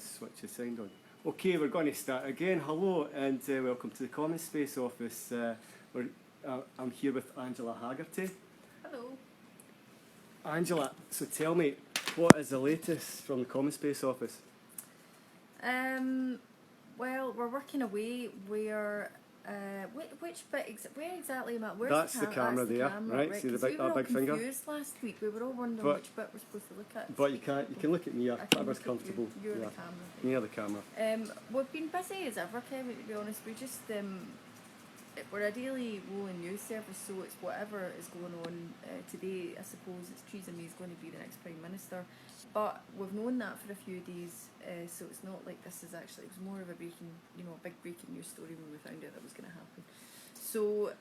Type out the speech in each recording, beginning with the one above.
switch is signed on. Okay, we're going to start again. Hello and welcome to the CommonSpace office. I'm here with Angela Haggerty. Hello. Angela, so tell me, what is the latest from the CommonSpace office? Well, we're working away. We're which bit? Where exactly am I? Where's That's the camera That's the there, camera, right? See the big, we were that all big finger. confused last week. We were all wondering which bit we're supposed to look at. But you can look at me. Whatever's comfortable. You're yeah. the camera. Near the camera. We've been busy as ever, Kevin. To be honest, we just we're a daily rolling news service, so it's whatever is going on today. I suppose it's Theresa May is going to be the next Prime Minister, but we've known that for a few days, so it's not like this is actually. It was more of a big breaking news story when we found out that was going to happen. So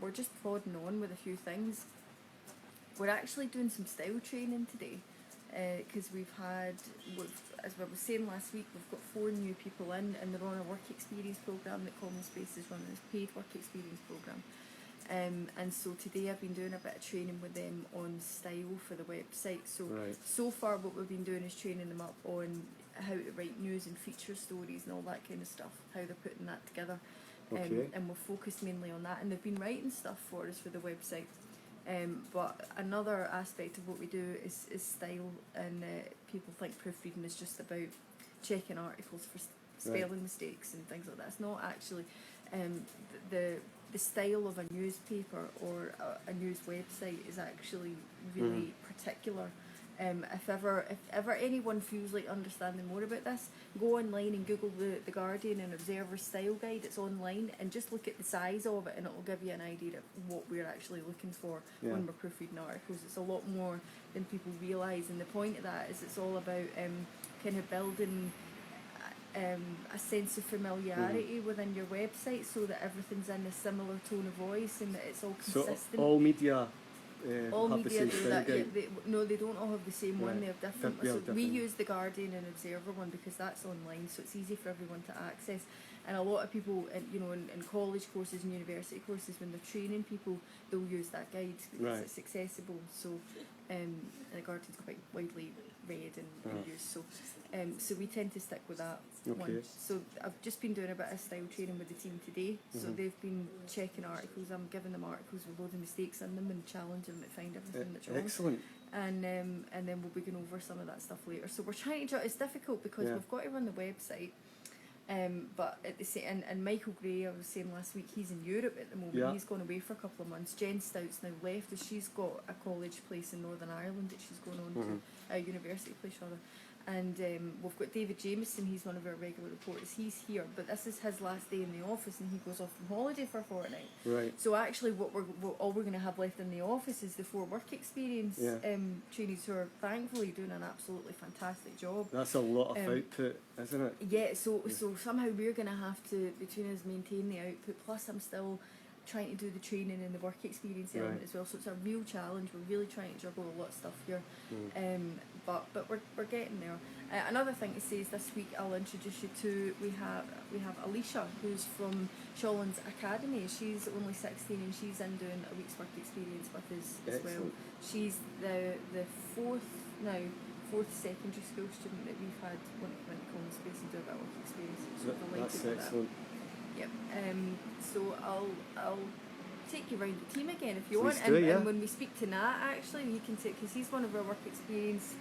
we're just plodding on with a few things. We're actually doing some style training today because as I was saying last week, we've got 4 new people in, and they're on a work experience programme that CommonSpace is running, this paid work experience programme. And so today I've been doing a bit of training with them on style for the website. So far what we've been doing is training them up on how to write news and feature stories and all that kind of stuff, how they're putting that together. Okay. And we're focused mainly on that, and they've been writing stuff for us for the website. But another aspect of what we do is style, and people think proofreading is just about checking articles for spelling mistakes and things like that. It's not actually. The style of a newspaper or a news website is actually really particular. If ever anyone feels like understanding more about this, go online and Google the Guardian and Observer style guide. It's online, and just look at the size of it, and it will give you an idea of what we're actually looking for when we're proofreading articles. It's a lot more than people realise, and the point of that is it's all about kind of building a sense of familiarity within your website, so that everything's in a similar tone of voice and that it's all consistent. So all media. All have media the same do that. style Yeah, they don't all have the same one. They have different. They have So we different. use the Guardian and Observer one because that's online, so it's easy for everyone to access. And a lot of people, in college courses and university courses, when they're training people, they'll use that guide because it's accessible. So, the Guardian's quite widely read and used. So we tend to stick with that one. So I've just been doing a bit of style training with the team today. So they've been checking articles. I'm giving them articles with loads of mistakes in them and challenging them to find everything that's wrong. Excellent. And then we'll be going over some of that stuff later. So we're trying to. It's difficult because we've got to run the website. But at the same, and Michael Gray, I was saying last week, he's in Europe at the moment. Yeah. He's gone away for a couple of months. Jen Stout's now left, as she's got a college place in Northern Ireland that she's going on to, a university place rather. And we've got David Jameson, he's one of our regular reporters. He's here, but this is his last day in the office, and he goes off on holiday for a fortnight. Right. So actually, all we're going to have left in the office is the 4 work experience trainees who are thankfully doing an absolutely fantastic job. That's a lot of output, isn't it? Yeah. So somehow we're going to have to, between us, maintain the output. Plus, I'm still trying to do the training and the work experience element as well. So it's a real challenge. We're really trying to juggle a lot of stuff here. But we're getting there. Another thing to say is this week I'll introduce you to, we have Alicia, who's from Shawlands Academy. She's only 16 and she's in doing a week's work experience with us as well. She's the fourth secondary school student that we've had when it went to CommonSpace and do a bit of work experience. So that's excellent. Yep. So I'll take you around the team again if you Please want. do, And when we speak to Nat, actually, he can take, because he's one of our work experience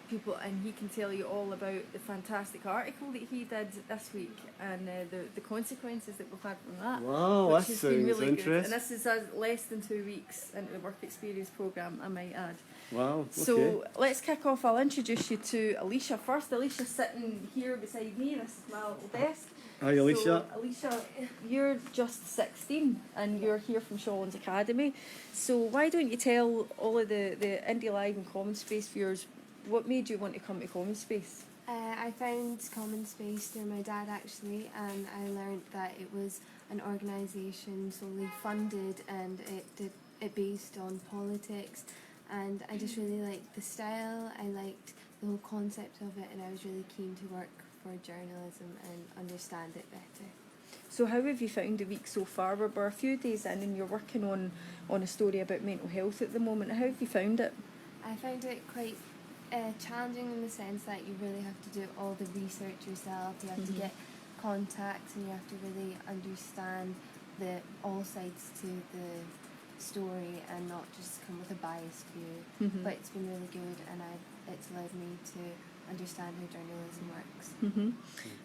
people, and he can tell you all about the fantastic article that he did this week and the consequences that we've had from that. Wow, which that has been sounds really interesting. good. And this is less than 2 weeks into the work experience programme, I might add. Wow, okay. So let's kick off. I'll introduce you to Alicia first. Alicia's sitting here beside me. This is my little desk. Hi, Alicia. So, Alicia, you're just 16 and you're here from Shawlands Academy. So why don't you tell all of the Indie Live and CommonSpace viewers what made you want to come to CommonSpace? I found CommonSpace through my dad actually, and I learned that it was an organisation solely funded and it based on politics, and I just really liked the style, I liked the whole concept of it, and I was really keen to work for journalism and understand it better. So how have you found the week so far? We're a few days in and you're working on a story about mental health at the moment. How have you found it? I found it quite challenging in the sense that you really have to do all the research yourself. You have to get contacts, and you have to really understand all sides to the story and not just come with a biased view. But it's been really good, and it's allowed me to understand how journalism works.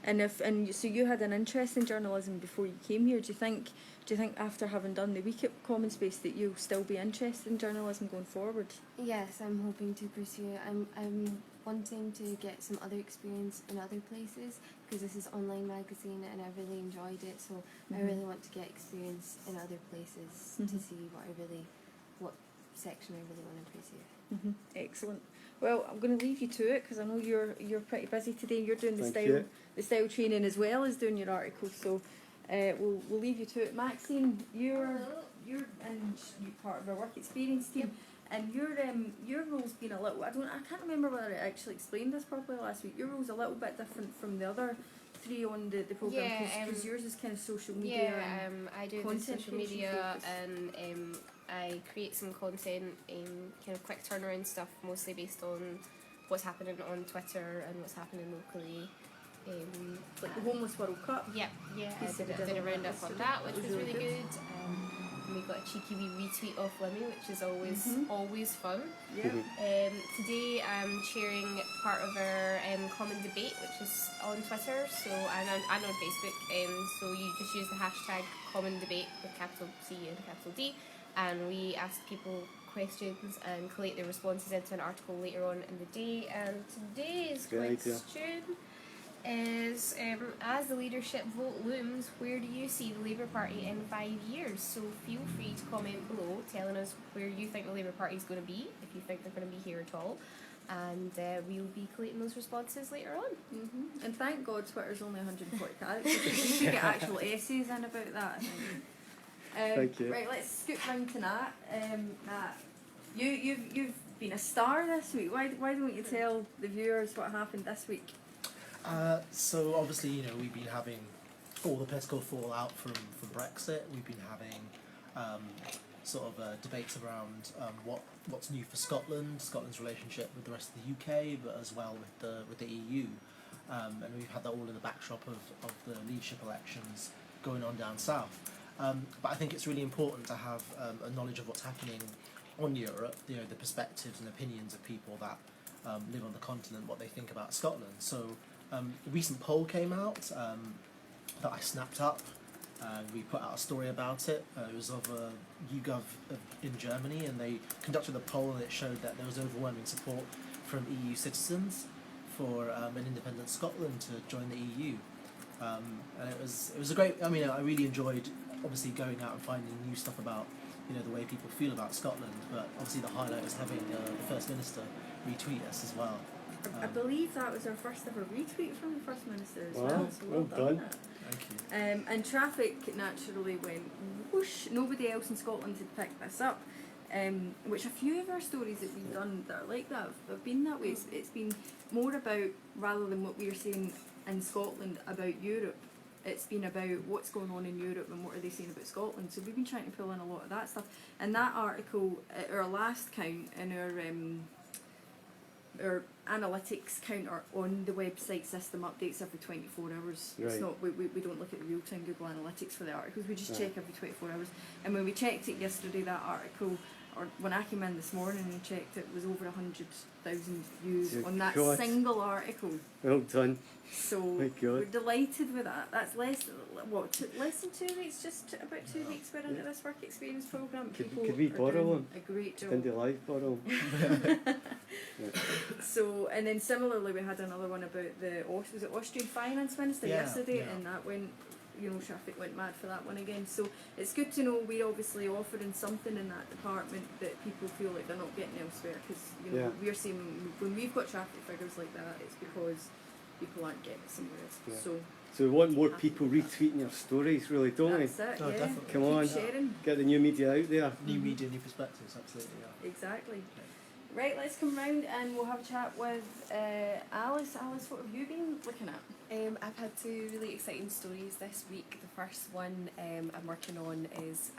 And so you had an interest in journalism before you came here. Do you think after having done the week at CommonSpace that you'll still be interested in journalism going forward? Yes, I'm hoping to pursue. I'm wanting to get some other experience in other places, because this is online magazine and I really enjoyed it. So I really want to get experience in other places to see what section I really want to pursue. Excellent. Well, I'm going to leave you to it because I know you're pretty busy today. You're doing the Thank style training as well as doing your article. So we'll leave you to it. Maxine, you're part of our work experience team, and your role's been a little. I can't remember whether I actually explained this properly last week. Your role's a little bit different from the other three on the programme, because yours is kind of social media. I do the social media, and I create some content, kind of quick turnaround stuff, mostly based on what's happening on Twitter and what's happening locally. Like the Homeless World Cup. I did a roundup on that, which was really good. And we got a cheeky wee retweet off Limmy, which is always fun. Today I'm chairing part of our common debate, which is on Twitter, and on Facebook. So you just use the hashtag common debate with capital C and capital D, and we ask people questions and collate their responses into an article later on in the day. And today's question is, as the leadership vote looms, where do you see the Labour Party in 5 years? So feel free to comment below telling us where you think the Labour Party is going to be, if you think they're going to be here at all, and we'll be collating those responses later on. And thank God Twitter's only 140 characters. You should get actual essays in about that, I think. Thank you. Right, let's scoot round to Nat. Nat, you've been a star this week. Why don't you tell the viewers what happened this week? So obviously, we've been having all the political fallout from Brexit. We've been having debates around what's new for Scotland's relationship with the rest of the UK, but as well with the EU. And we've had that all in the backdrop of the leadership elections going on down south. But I think it's really important to have a knowledge of what's happening on Europe, the perspectives and opinions of people that live on the continent, what they think about Scotland. So a recent poll came out that I snapped up. We put out a story about it. It was of YouGov in Germany, and they conducted a poll, and it showed that there was overwhelming support from EU citizens for an independent Scotland to join the EU. And it was a great. I really enjoyed obviously going out and finding new stuff about the way people feel about Scotland. But obviously the highlight was having the First Minister retweet us as well. I believe that was our first ever retweet from the First Minister as Wow, well. So well done. Nat. Thank you. And traffic naturally went whoosh. Nobody else in Scotland had picked this up. Which a few of our stories that we've done that are like that have been that way. It's been more about, rather than what we are saying in Scotland about Europe, it's been about what's going on in Europe and what are they saying about Scotland. So we've been trying to pull in a lot of that stuff. And that article, at our last count in our analytics counter on the website system updates every 24 hours. Right. It's not, we don't look at the real-time Google Analytics for the articles, we just check every 24 hours. And when we checked it yesterday, that article, or when I came in this morning and checked it, was over 100,000 views Dear on that God. single article. Well done. So My God. we're delighted with that. That's less than 2 weeks, just about 2 weeks we're into this work experience programme. Could we are borrow doing one? a great job. Indie Live borrow. So, and then similarly we had another one about was it Austrian Finance Minister yesterday, and that went, traffic went mad for that one again. So it's good to know we're obviously offering something in that department that people feel like they're not getting elsewhere, because we're seeing when we've got traffic figures like that, it's because people aren't getting it somewhere else. Yeah. So we want more people retweeting your stories, really, don't we? That's it, No, definitely. Come Keep on, sharing. get the new media out there. New media, new perspectives, absolutely. Yeah. Exactly. Right, let's come round and we'll have a chat with Alice. Alice, what have you been looking at? I've had two really exciting stories this week. The first one I'm working on is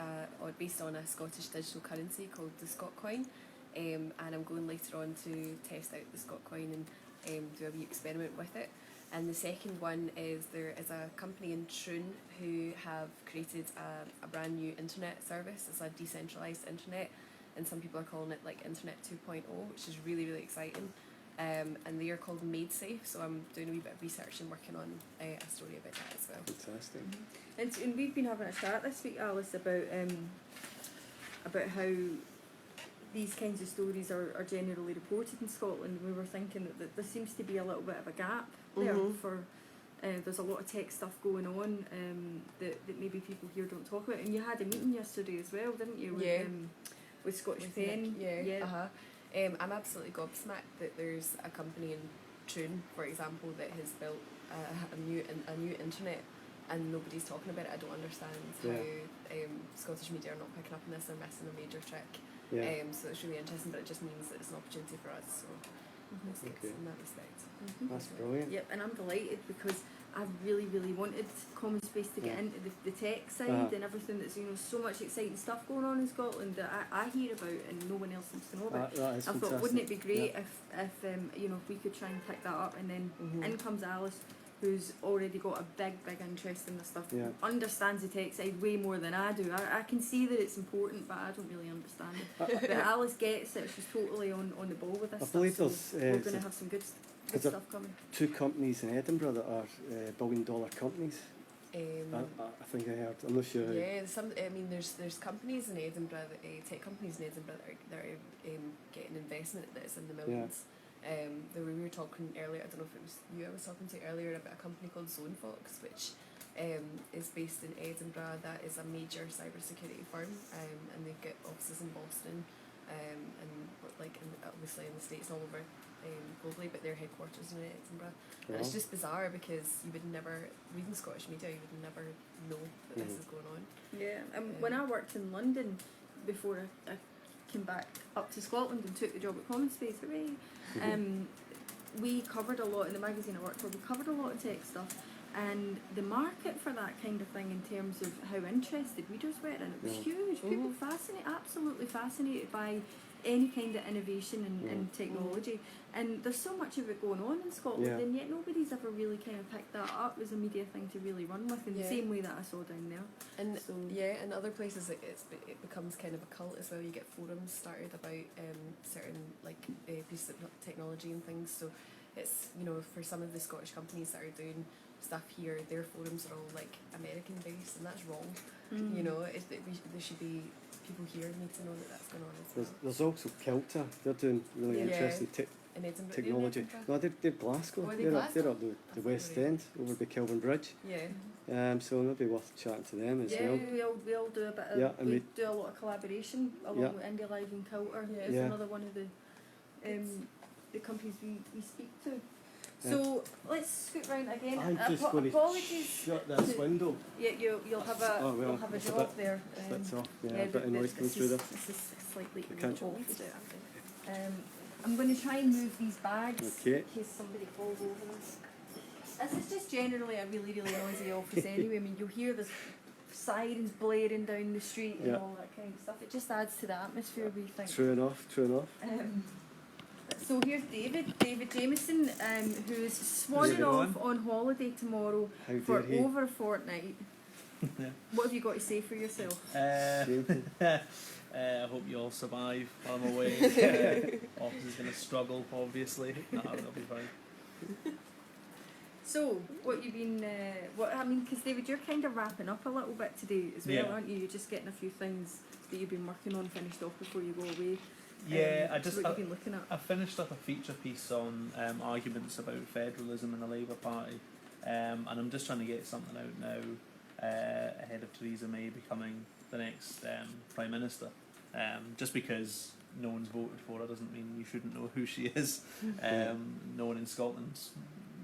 based on a Scottish digital currency called the Scotcoin. and I'm going later on to test out the Scot coin and do a wee experiment with it. And the second one is there is a company in Troon who have created a brand new internet service. It's a decentralised internet, and some people are calling it like Internet 2.0, which is really, really exciting. And they are called Made Safe, so I'm doing a wee bit of research and working on a story about that as well. Fantastic. And we've been having a chat this week, Alice, about how these kinds of stories are generally reported in Scotland. We were thinking that there seems to be a little bit of a gap there for there's a lot of tech stuff going on that maybe people here don't talk about. And you had a meeting yesterday as well, didn't you? With Scottish Pen. I'm absolutely gobsmacked that there's a company in Troon, for example, that has built a new internet and nobody's talking about it. I don't understand how Scottish media are not picking up on this. They're missing a major trick. So it's really interesting, but it just means that it's an opportunity for us. So it's good in that respect. That's brilliant. Yep, and I'm delighted because I really, really wanted CommonSpace to get into the tech side and everything. That's so much exciting stuff going on in Scotland that I hear about and no one else seems to know about. That is I fantastic. thought, wouldn't it be great if if we could try and pick that up, and then in comes Alice, who's already got a big interest in this stuff, understands the tech side way more than I do. I can see that it's important, but I don't really understand it. But Alice gets it. She's totally on the ball with this I stuff. believe So there's we're going to have some good stuff coming. 2 companies in Edinburgh that are billion-dollar companies. I think I heard. I'm not sure. Yeah, there's companies in Edinburgh, tech companies in Edinburgh that are getting investment that's in the millions. We were talking earlier, I don't know if it was you I was talking to earlier, about a company called ZoneFox, which is based in Edinburgh. That is a major cybersecurity firm, and they've got offices in Boston, obviously in the States and all over globally, but their headquarters in Edinburgh. And it's just bizarre because you would never, reading Scottish media, you would never know that this is going on. Yeah, when I worked in London before I came back up to Scotland and took the job at CommonSpace, we covered a lot in the magazine I worked for. We covered a lot of tech stuff, and the market for that kind of thing in terms of how interested readers were in it was huge. People absolutely fascinated by any kind of innovation and technology, and there's so much of it going on in Scotland, and yet nobody's ever really kind of picked that up as a media thing to really run with in the same way that I saw down there. And in other places it becomes kind of a cult as well. You get forums started about certain pieces of technology and things. So it's for some of the Scottish companies that are doing stuff here, their forums are all like American based, and that's wrong. There should be people here need to know that that's going on as well. There's also Kilter. They're doing really interesting in Edinburgh, technology. No, they're Glasgow. They're up the West End over the Kelvin Bridge. So it'll be worth chatting to them as well. We all do a bit of we do a lot of collaboration along with Indie Live and Kilter. It's another one of the companies we speak to. So let's scoot round again. I'm just going to shut this window. Yeah, you'll have a job there. That's off. Yeah, a bit of noise coming through there. This is slightly off. I'm going to try and move these bags in case somebody falls over them. This is just generally a really, really noisy office anyway. I mean, you'll hear the sirens blaring down the street and all that kind of stuff. It just adds to the atmosphere, we think. True enough. So here's David Jameson, who is swanning off on holiday tomorrow for over a fortnight. What have you got to say for yourself? I hope you all survive while I'm away. Office is going to struggle, obviously. No, it'll be fine. So, what you've been, because David, you're kind of wrapping up a little bit today as well, aren't you? You're just getting a few things that you've been working on finished off before you go away. Yeah, what you've been looking at. I finished up a feature piece on arguments about federalism in the Labour Party, and I'm just trying to get something out now ahead of Theresa May becoming the next Prime Minister. Just because no one's voted for her doesn't mean you shouldn't know who she is. No one in Scotland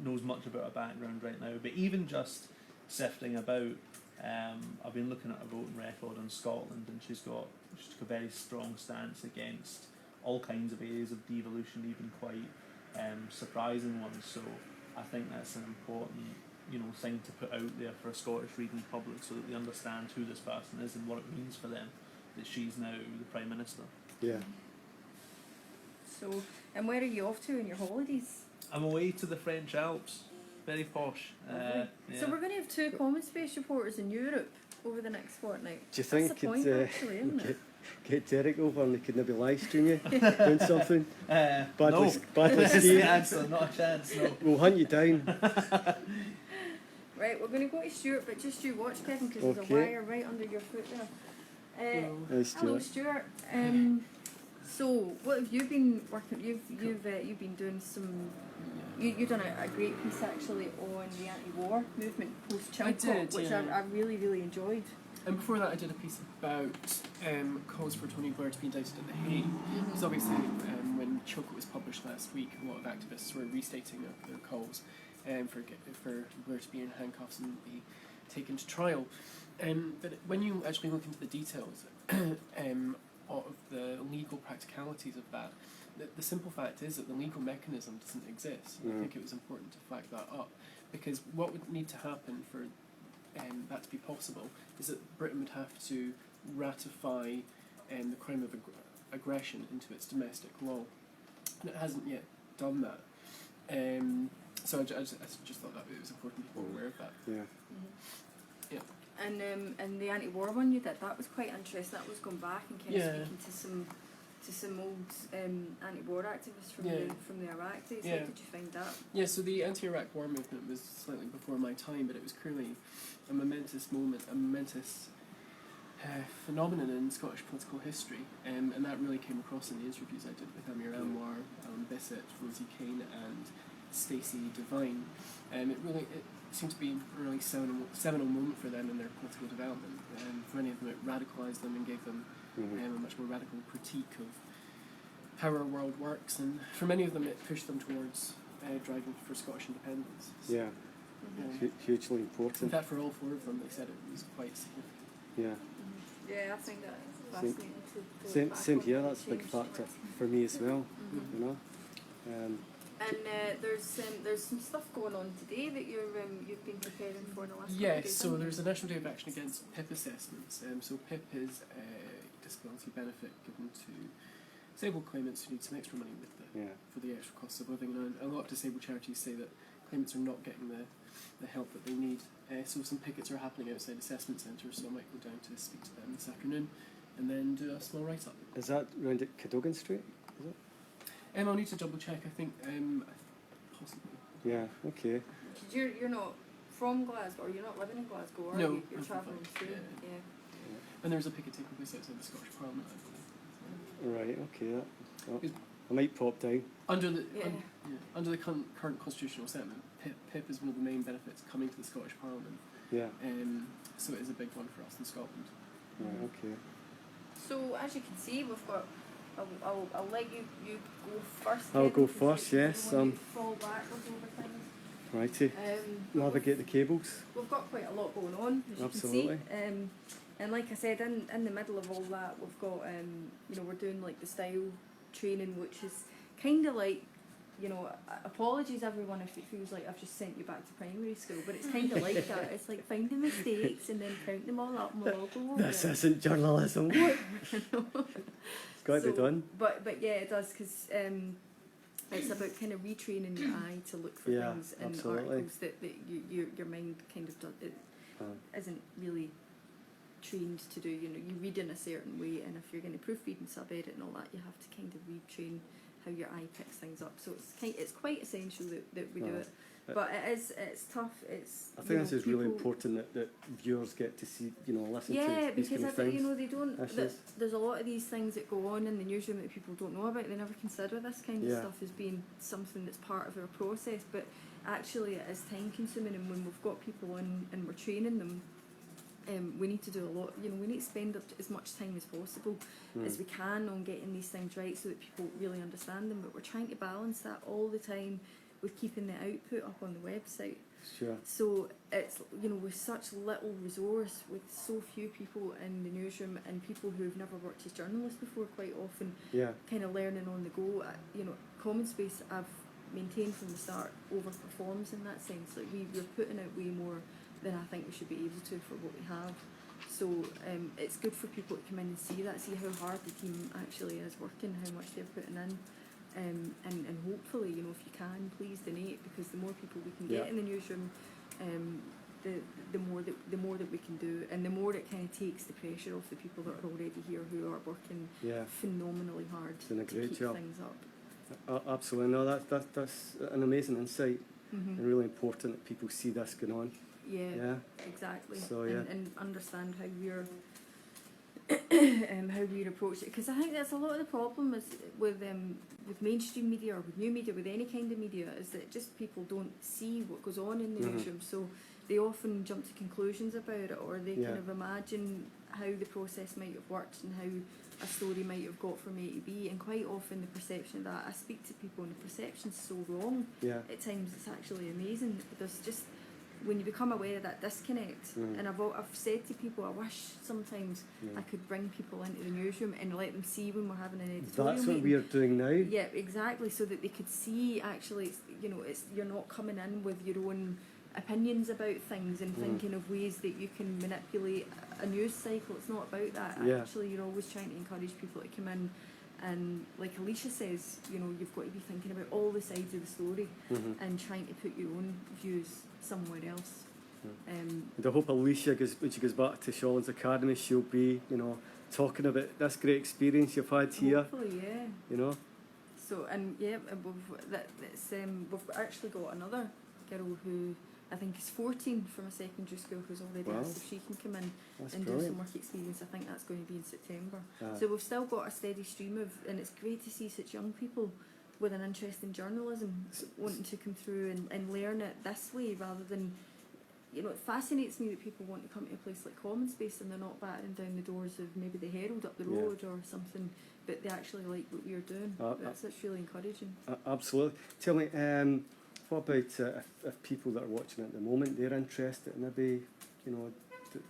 knows much about her background right now, but even just sifting about, I've been looking at her voting record in Scotland, and she's took a very strong stance against all kinds of areas of devolution, even quite surprising ones. So I think that's an important thing to put out there for a Scottish reading public, so that they understand who this person is and what it means for them that she's now the Prime Minister. Yeah. So, and where are you off to in your holidays? I'm away to the French Alps. Very posh. Lovely. Yeah. So we're going to have 2 CommonSpace reporters in Europe over the next fortnight. Do you That's think the point, actually, isn't it? get Derek over and they could maybe live stream you doing something? Badly, No. badly That's the skiing. answer. Not a chance. No. We'll hunt you down. Right, we're going to go to Stuart, but just you watch, Kevin, because there's a Okay. wire right under your foot there. Hey, Hello, Stuart. Stuart. So, what have you been working? You've been doing some. You've done a great piece actually on the anti-war movement post Chilcot, did, which yeah. I really really enjoyed. And before that, I did a piece about calls for Tony Blair to be indicted at The Hague. Because obviously, when Chilcot was published last week, a lot of activists were restating their calls for Blair to be in handcuffs and be taken to trial. But when you actually look into the details of the legal practicalities of that, the simple fact is that the legal mechanism doesn't exist. I think it was important to flag that up, because what would need to happen for that to be possible is that Britain would have to ratify the crime of aggression into its domestic law, and it hasn't yet done that. So I just thought that it was important people were aware of that. Yeah. And the anti-war one you did, that was quite interesting. That was going back and kind of speaking to some old anti-war activists from the Iraq days. How did you find that? Yeah, so the anti-Iraq war movement was slightly before my time, but it was clearly a momentous moment, a momentous phenomenon in Scottish political history, and that really came across in the interviews I did with Amir Anwar, Alan Bissett, Rosie Kane and Stacey Devine. It seemed to be a really seminal moment for them in their political development. For many of them, it radicalised them and gave them a much more radical critique of how our world works, and for many of them, it pushed them towards driving for Scottish independence. So, Yeah. Hugely in important. fact, for all 4 of them, they said it was quite significant. Yeah. Yeah, I think that's fascinating. to Same, look back same on here. and That's a big change factor things. for me as well. You know. And there's some stuff going on today that you've been preparing for in the last couple of Yes, days. so haven't you? there's a National Day of Action Against PIP assessments. So PIP is a disability benefit given to disabled claimants who need some extra money with for the extra costs of living. And a lot of disabled charities say that claimants are not getting the help that they need. So some pickets are happening outside assessment centres, so I might go down to speak to them this afternoon and then do a small write-up. Is that round at Cadogan Street? Is it? I'll need to double check, I think, possibly. Yeah. Okay. 'Cause you're not from Glasgow, or you're not living in Glasgow, are No, you? You're I'm from travelling Fife, through. yeah. Yeah. And there's a picket taking place outside the Scottish Parliament, I believe. Right. Okay. I might pop down. Under the Yeah. under the current constitutional settlement, PIP is one of the main benefits coming to the Scottish Parliament. Yeah. So it is a big one for us in Scotland. Right. Okay. So as you can see, we've got. I'll let you go first. I'll Kevin, go 'cause first, you're yes, the one who fall backwards over things. Righty. Navigate the cables. We've got quite a lot going on, as Absolutely. you can see. And like I said, in the middle of all that, we've got we're doing like the style training, which is kind of like, apologies everyone if it feels like I've just sent you back to primary school, but it's kind of like that. It's like find the mistakes and then count them all up and we'll all go over This it. isn't journalism. It's got to be done. But yeah, it does, because it's about kind of retraining your eye to look for Yeah, things in absolutely. articles that your mind kind of isn't really trained to do. You read in a certain way, and if you're going to proofread and sub-edit and all that, you have to kind of retrain how your eye picks things up. So it's quite essential that we do it. But it's tough. I think this is really important that viewers get to see, listen to these because kind of things. they don't. Issues. There's a lot of these things that go on in the newsroom that people don't know about. They never consider this kind of Yeah. stuff as being something that's part of our process. But actually, it is time consuming, and when we've got people on and we're training them, we need to do a lot. We need to spend as much time as possible as we can on getting these things right, so that people really understand them. But we're trying to balance that all the time with keeping the output up on the website. Sure. So it's, with such little resource, with so few people in the newsroom and people who've never worked as journalists before, quite often Yeah. kind of learning on the go. CommonSpace, I've maintained from the start, overperforms in that sense. Like we're putting out way more than I think we should be able to for what we have. So it's good for people to come in and see that, see how hard the team actually is working, how much they're putting in. and hopefully, you know, if you can, please donate, because the more people we can get Yeah. in the newsroom, the more that we can do, and the more it kind of takes the pressure off the people that are already here, who are working Yeah. phenomenally hard Doing a to great keep job. things up. Absolutely. No, that's an amazing insight, and Mhm. really important that people see this going on. Yeah, Yeah. exactly. So, yeah. And understand how we're how we approach it, because I think that's a lot of the problem is with mainstream media, or with new media, with any kind of media, is that just people don't see what goes on in the Mhm. newsroom, so they often jump to conclusions about it, or they Yeah. kind of imagine how the process might have worked and how a story might have got from A to B, and quite often the perception of that, I speak to people and the perception's so wrong Yeah. at times, it's actually amazing. There's just, when you become aware of that disconnect, Mm. and I've said to people, I wish sometimes I could bring people into the newsroom and let them see when we're having an editorial That's what meeting. we're doing now. Yeah, exactly, so that they could see actually, it's, you know, it's, you're not coming in with your own opinions about things and thinking of ways that you can manipulate a news cycle. It's not about that. Yeah. Actually, you're always trying to encourage people to come in, and like Alicia says, you know, you've got to be thinking about all the sides of the story Mhm. and trying to put your own views somewhere else. And I hope Alicia, when she goes back to Shawlands Academy, she'll be, you know, talking about this great experience you've had here. Hopefully, yeah. You know. So, and yeah, and we've actually got another girl who I think is 14 from a secondary school, who's already Wow. asked if she can come in That's and do brilliant. some work experience. I think that's going to be in September. Ah. So we've still got a steady stream of, and it's great to see such young people with an interest in journalism wanting to come through and learn it this way, rather than, you know, it fascinates me that people want to come to a place like CommonSpace and they're not battering down the doors of maybe the Herald up the Yeah. road or something, but they actually like what we're doing. That's really encouraging. Absolutely. Tell me, what about if people that are watching at the moment, they're interested in maybe, you know,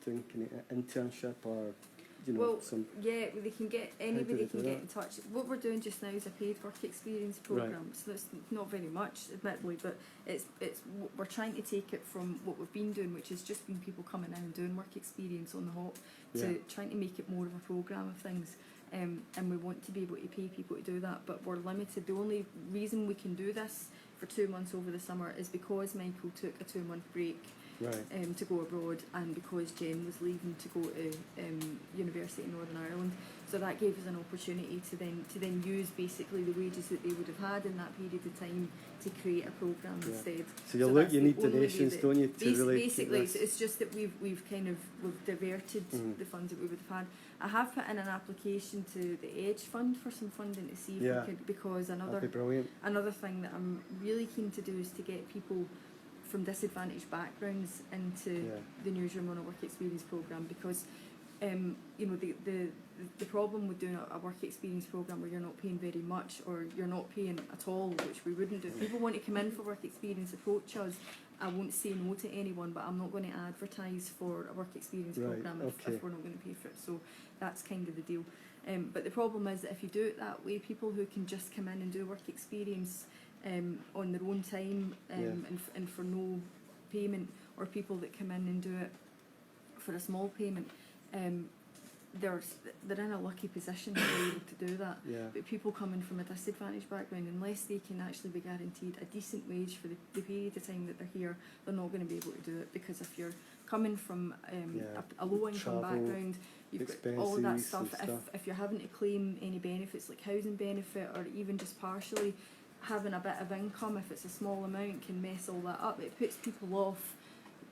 doing kind of internship, or, you know, Well, some. yeah, they can get, anybody they can do get that? in touch. What we're doing just now is a paid work experience program, so it's not very much, admittedly, but it's we're trying to take it from what we've been doing, which has just been people coming in and doing work experience on the hop, to Yeah. trying to make it more of a program of things. And we want to be able to pay people to do that, but we're limited. The only reason we can do this for 2 months over the summer is because Michael took a 2-month break Right. to go abroad, and because Jen was leaving to go to University in Northern Ireland. So that gave us an opportunity to then use basically the wages that they would have had in that period of time to create a programme Yeah. instead. So you that's you the need only way donations, that- don't you, to really keep Basically, this? it's just that we've diverted Mhm. the funds that we would have had. I have put in an application to the Edge Fund for some funding to see if Yeah. we could, because That'd be brilliant. another thing that I'm really keen to do is to get people from disadvantaged backgrounds into Yeah. the newsroom on a work experience programme, because you know, the problem with doing a work experience programme where you're not paying very much, or you're not paying at all, which we wouldn't do. If people want to come in for work experience, approach us. I won't say no to anyone, but I'm not going to advertise for a work experience Right, programme okay. if we're not going to pay for it. So that's kind of the deal. But the problem is that if you do it that way, people who can just come in and do work experience on their own time and for no payment, or people that come in and do it for a small payment, they're in a lucky position to be able to do that. Yeah. But people coming from a disadvantaged background, unless they can actually be guaranteed a decent wage for the period of time that they're here, they're not going to be able to do it. Because if you're coming from a low income Travel, background, you've got all of that expenses and stuff. stuff. If you're having to claim any benefits like housing benefit, or even just partially having a bit of income, if it's a small amount, can mess all that up. It puts people off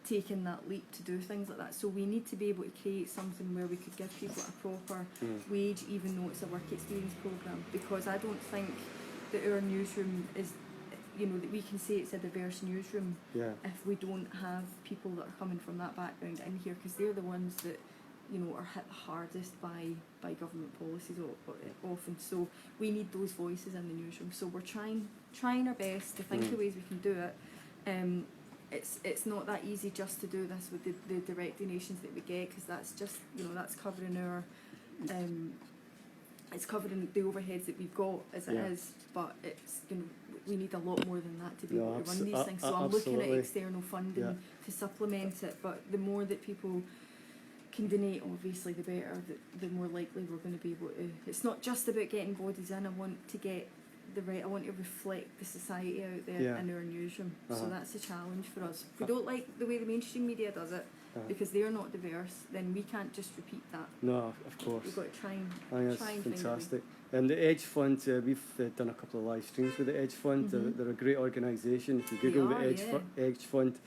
taking that leap to do things like that. So we need to be able to create something where we could give people a proper wage, even though it's a work experience programme, because I don't think that our newsroom is, you know, that we can say it's a diverse newsroom Yeah. if we don't have people that are coming from that background in here, because they're the ones that, you know, are hit the hardest by government policies often. So we need those voices in the newsroom. So we're trying our best to think of ways we can do it. It's not that easy just to do this with the direct donations that we get, because that's just, you know, that's covering our it's covering the overheads that we've got as it is, but it's, you know, we need a lot more than that to be able to run these things. So I'm looking at absolutely. external funding to supplement it, but the more that people can donate, obviously the better, the more likely we're going to be able to. It's not just about getting bodies in. I want to get the right. I want to reflect the society out there Yeah. in our newsroom. Uh-huh. So that's a challenge for us. If we don't like the way the mainstream media does it, because they're not diverse, then we can't just repeat that. No, of course. We've got to try and I think try that's and find a way. fantastic. And the Edge Fund, we've done a couple of live streams with the Edge Fund. They're a great organisation. If you They Google are, the Edge Fund,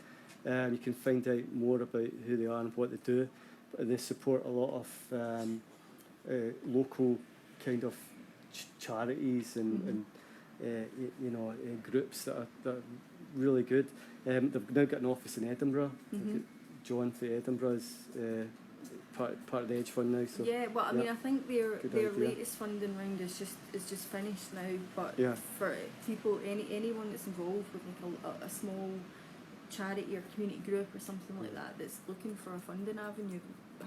you can find out more about who they are and what they do. But they support a lot of local kind of charities and groups that are really good. They've now got an office in Edinburgh. John from Edinburgh is part of the Edge Fund now. So Yeah, well, I mean, I think their Good idea. latest funding round is just finished now. But Yeah. for people, anyone that's involved with like a small charity or community group or something like that that's looking for a funding avenue,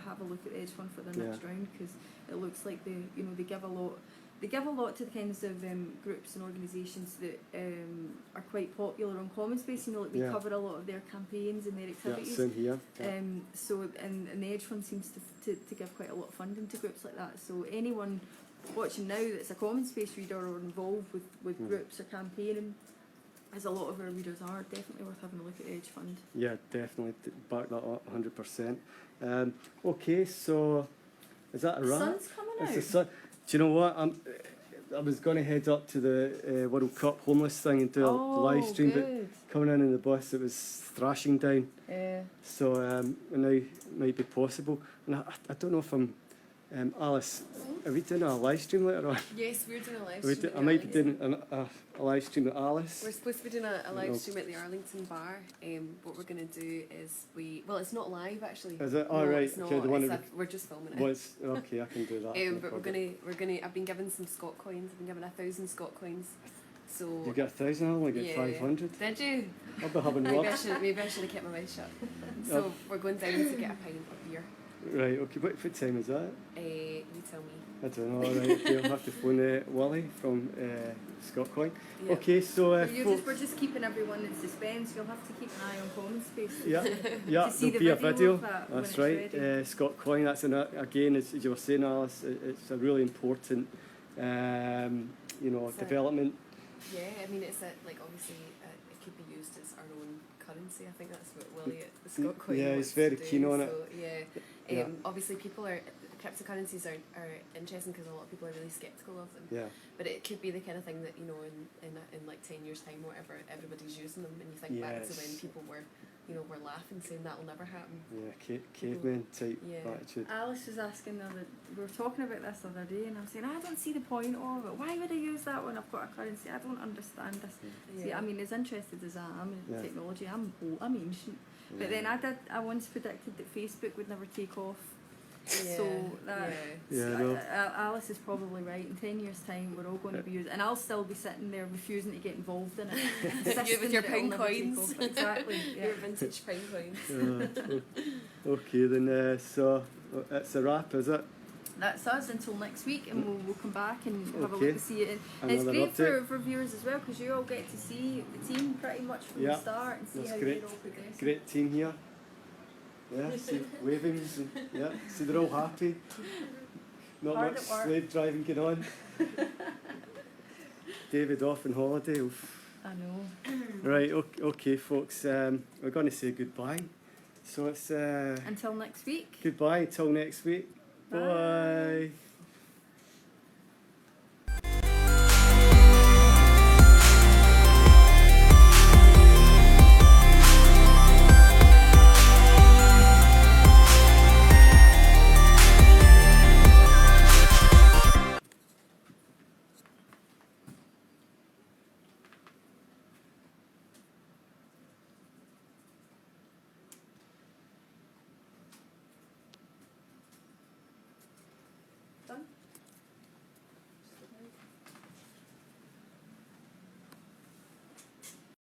have a look at the Edge Fund for their next round, because it looks like they give a lot. They give a lot to the kinds of groups and organisations that are quite popular on CommonSpace. You know, like we cover a lot of their campaigns and their activities. Yeah, same here. Yeah. So and the Edge Fund seems to give quite a lot of funding to groups like that. So anyone watching now that's a CommonSpace reader or involved with groups or campaigning, as a lot of our readers are, definitely worth having a look at the Edge Fund. Yeah, definitely back that up 100%. Okay, so is that a wrap? Sun's coming It's out. the sun. Do you know what? I was going to head up to the World Cup homeless thing and do a live stream, good. but coming in the bus it was thrashing down. Yeah. So now it might be possible. And I don't know if I'm Alice. Are we doing a live stream later on? Yes, we're doing a live Are we stream. I might be doing a live stream with Alice. We're supposed to be doing a live No. stream at the Arlington Bar. What we're going to do is it's not live actually. Is it? No, Oh, right. it's not. Okay, the one It's that we're just filming it. was okay. I can do that. no But problem. we're gonna. I've been given some Scot coins. I've been given 1,000 Scot coins. So You get 1,000. I only get Yeah. 500. did you? I'll be having Maybe I love. should have kept my mouth shut. So we're going down to get a pint of beer. Right. Okay. What time is that? You tell me. I don't know. Right. Okay. I'll have to phone Wally from Scotcoin. Yeah. Okay. So We're just keeping everyone in suspense. You'll have to keep an eye on CommonSpace. yeah, To see there'll the be a video video. of that when That's it's right. ready. Scott Coin. That's again, as you were saying, Alice. It's a really important, So- development. Yeah, I mean it's obviously it could be used as our own currency. I think that's what Willie at the Scot Coin Yeah, wants he's very to do. keen on it. So, yeah. Yeah. Obviously cryptocurrencies are interesting because a lot of people are really skeptical of them. Yeah. But it could be the kind of thing that in like 10 years time or whatever, everybody's using them, and you think back to Yes. when people were laughing, saying that'll never happen. Yeah. Caveman type Yeah. attitude. Alice was asking we were talking about this the other day, and I'm saying I don't see the point of it. Why would I use that when I've got a currency? I don't understand this. See, I mean, as interested as I am in technology, I'm ancient. But then I once predicted that Facebook would never take off. So that Yeah, I know. Alice is probably right. In 10 years' time, we're all going to be using, and I'll still be sitting there refusing to get involved in it. You with your Insisting that it'll pound never take coins. off. Exactly. Yeah. Your vintage pound coins. Okay, then. So it's a wrap, is it? That's us until next week, and we'll come back and have a look Okay. and see it. And it's Another great update. for viewers as well, because you all get to see the team pretty much from Yeah. the start and see That's how great. they're all progressing. Great team here. Yeah, see waving. Yeah, see they're all happy. Not Hard much at work. slave driving going on. David off on holiday. Oof. I know. Right, okay, folks. We're going to say goodbye. So it's Until next week. goodbye until next week. Bye. Done.